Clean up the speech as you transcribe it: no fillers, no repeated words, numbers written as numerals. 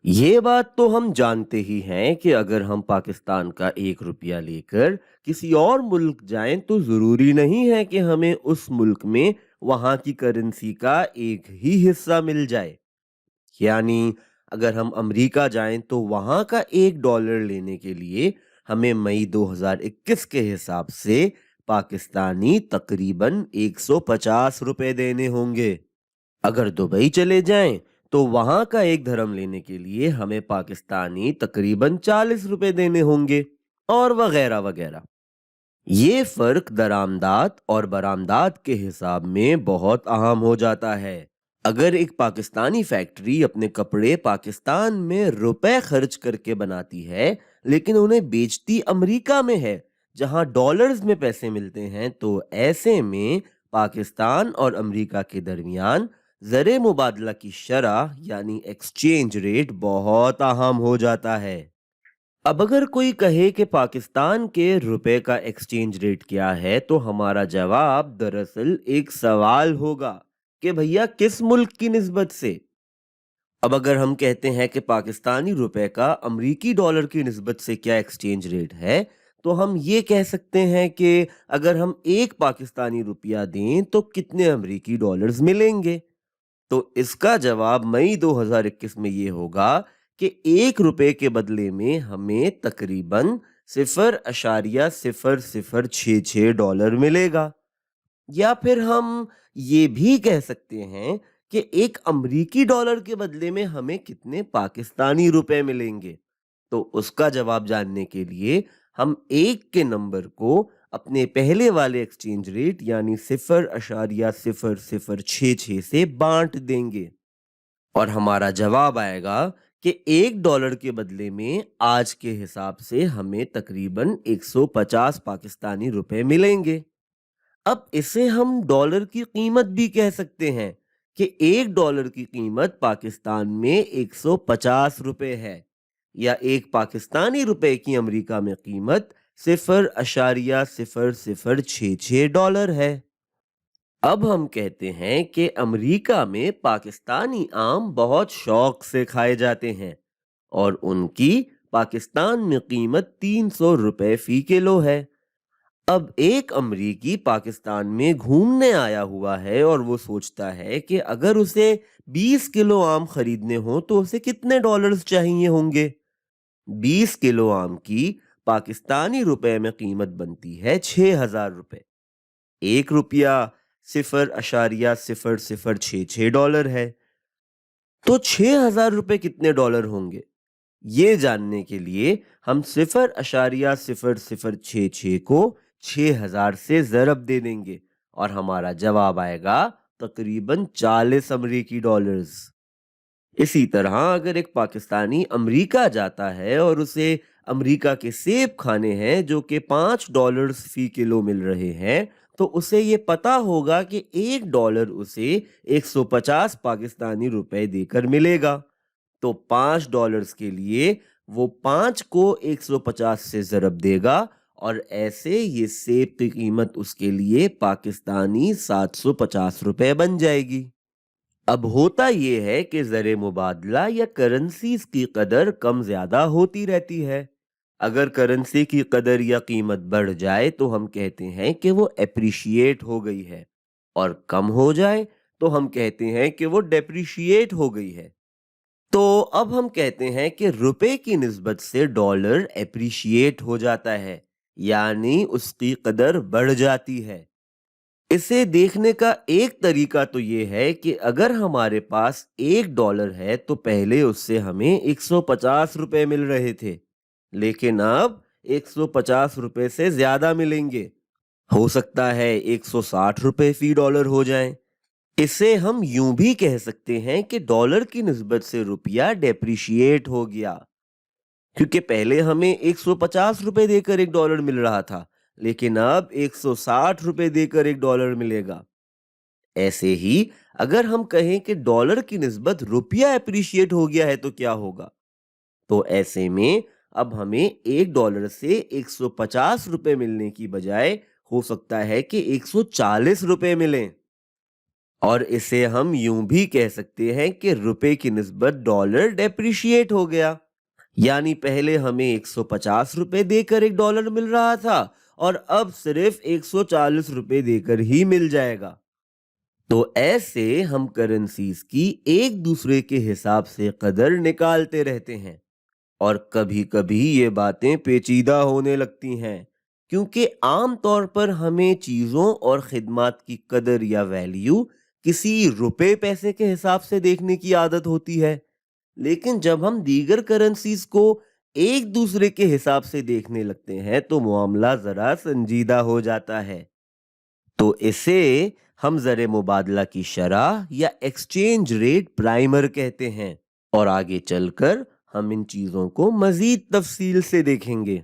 یہ بات تو ہم جانتے ہی ہیں کہ اگر ہم پاکستان کا 1 روپیہ لے کر کسی اور ملک جائیں تو ضروری نہیں ہے کہ ہمیں اس ملک میں وہاں کی کرنسی کا ایک ہی حصہ مل جائے۔ یعنی اگر ہم امریکہ جائیں تو وہاں کا $1 لینے کے لیے ہمیں مئی 2021 کے حساب سے پاکستانی تقریباً 150 روپے دینے ہوں گے۔ اگر دبئی چلے جائیں تو وہاں کا ایک دھرم لینے کے لیے ہمیں پاکستانی تقریباً 40 روپے دینے ہوں گے، اور وغیرہ وغیرہ۔ یہ فرق درآمدات اور برآمدات کے حساب میں بہت اہم ہو جاتا ہے۔ اگر ایک پاکستانی فیکٹری اپنے کپڑے پاکستان میں روپے خرچ کر کے بناتی ہے لیکن انہیں بیچتی امریکہ میں ہے جہاں ڈالرز میں پیسے ملتے ہیں، تو ایسے میں پاکستان اور امریکہ کے درمیان زر مبادلہ کی شرح یعنی ایکسچینج ریٹ بہت اہم ہو جاتا ہے۔ اب اگر کوئی کہے کہ پاکستان کے روپے کا ایکسچینج ریٹ کیا ہے تو ہمارا جواب دراصل ایک سوال ہوگا کہ بھیا کس ملک کی نسبت سے؟ اب اگر ہم کہتے ہیں کہ پاکستانی روپے کا امریکی ڈالر کی نسبت سے کیا ایکسچینج ریٹ ہے، تو ہم یہ کہہ سکتے ہیں کہ اگر ہم 1 پاکستانی روپیہ دیں تو کتنے امریکی ڈالرز ملیں گے؟ تو اس کا جواب مئی 2021 میں یہ ہوگا کہ 1 روپے کے بدلے میں ہمیں تقریباً 0.0066 ڈالر ملے گا۔ یا پھر ہم یہ بھی کہہ سکتے ہیں کہ 1 امریکی ڈالر کے بدلے میں ہمیں کتنے پاکستانی روپے ملیں گے۔ تو اس کا جواب جاننے کے لیے ہم 1 کے نمبر کو اپنے پہلے والے ایکسچینج ریٹ یعنی 0.0066 سے بانٹ دیں گے، اور ہمارا جواب آئے گا کہ $1 کے بدلے میں آج کے حساب سے ہمیں تقریباً 150 پاکستانی روپے ملیں گے۔ اب اسے ہم ڈالر کی قیمت بھی کہہ سکتے ہیں کہ $1 کی قیمت پاکستان میں 150 روپے ہے، یا 1 پاکستانی روپے کی امریکہ میں قیمت 0.0066 ڈالر ہے۔ اب ہم کہتے ہیں کہ امریکہ میں پاکستانی آم بہت شوق سے کھائے جاتے ہیں اور ان کی پاکستان میں قیمت 300 روپے فی کلو ہے۔ اب ایک امریکی پاکستان میں گھومنے آیا ہوا ہے اور وہ سوچتا ہے کہ اگر اسے 20 کلو آم خریدنے ہوں تو اسے کتنے ڈالرز چاہیے ہوں گے؟ 20 کلو آم کی پاکستانی روپے میں قیمت بنتی ہے 6000 روپے۔ 1 روپیہ 0.0066 ڈالر ہے، تو 6000 روپے کتنے ڈالر ہوں گے؟ یہ جاننے کے لیے ہم 0.0066 کو 6000 سے ضرب دے دیں گے اور ہمارا جواب آئے گا تقریباً 40 امریکی ڈالرز۔ اسی طرح اگر ایک پاکستانی امریکہ جاتا ہے اور اسے امریکہ کے سیب کھانے ہیں جو کہ $5 فی کلو مل رہے ہیں، تو اسے یہ پتا ہوگا کہ $1 اسے 150 پاکستانی روپے دے کر ملے گا۔ تو $5 کے لیے وہ 5 کو 150 سے ضرب دے گا، اور ایسے یہ سیب کی قیمت اس کے لیے پاکستانی 750 روپے بن جائے گی۔ اب ہوتا یہ ہے کہ زر مبادلہ یا کرنسیز کی قدر کم زیادہ ہوتی رہتی ہے۔ اگر کرنسی کی قدر یا قیمت بڑھ جائے تو ہم کہتے ہیں کہ وہ اپریشیٹ ہو گئی ہے، اور کم ہو جائے تو ہم کہتے ہیں کہ وہ ڈیپریشیٹ ہو گئی ہے۔ تو اب ہم کہتے ہیں کہ روپے کی نسبت سے ڈالر اپریشیٹ ہو جاتا ہے، یعنی اس کی قدر بڑھ جاتی ہے۔ اسے دیکھنے کا ایک طریقہ تو یہ ہے کہ اگر ہمارے پاس $1 ہے تو پہلے اس سے ہمیں 150 روپے مل رہے تھے، لیکن اب 150 روپے سے زیادہ ملیں گے، ہو سکتا ہے 160 روپے فی ڈالر ہو جائیں۔ اسے ہم یوں بھی کہہ سکتے ہیں کہ ڈالر کی نسبت سے روپیہ ڈیپریشیٹ ہو گیا، کیونکہ پہلے ہمیں 150 روپے دے کر $1 مل رہا تھا، لیکن اب 160 روپے دے کر $1 ملے گا۔ ایسے ہی اگر ہم کہیں کہ ڈالر کی نسبت روپیہ اپریشیٹ ہو گیا ہے تو کیا ہوگا؟ تو ایسے میں اب ہمیں $1 سے 150 روپے ملنے کی بجائے ہو سکتا ہے کہ 140 روپے ملیں۔ اور اسے ہم یوں بھی کہہ سکتے ہیں کہ روپے کی نسبت ڈالر ڈیپریشیٹ ہو گیا، یعنی پہلے ہمیں 150 روپے دے کر ایک ڈالر مل رہا تھا اور اب صرف 140 روپے دے کر ہی مل جائے گا۔ تو ایسے ہم کرنسیز کی ایک دوسرے کے حساب سے قدر نکالتے رہتے ہیں، اور کبھی کبھی یہ باتیں پیچیدہ ہونے لگتی ہیں، کیونکہ عام طور پر ہمیں چیزوں اور خدمات کی قدر یا ویلیو کسی روپے پیسے کے حساب سے دیکھنے کی عادت ہوتی ہے، لیکن جب ہم دیگر کرنسیز کو ایک دوسرے کے حساب سے دیکھنے لگتے ہیں تو معاملہ ذرا سنجیدہ ہو جاتا ہے۔ تو اسے ہم زر مبادلہ کی شرح یا ایکسچینج ریٹ پرائمر کہتے ہیں، اور آگے چل کر ہم ان چیزوں کو مزید تفصیل سے دیکھیں گے۔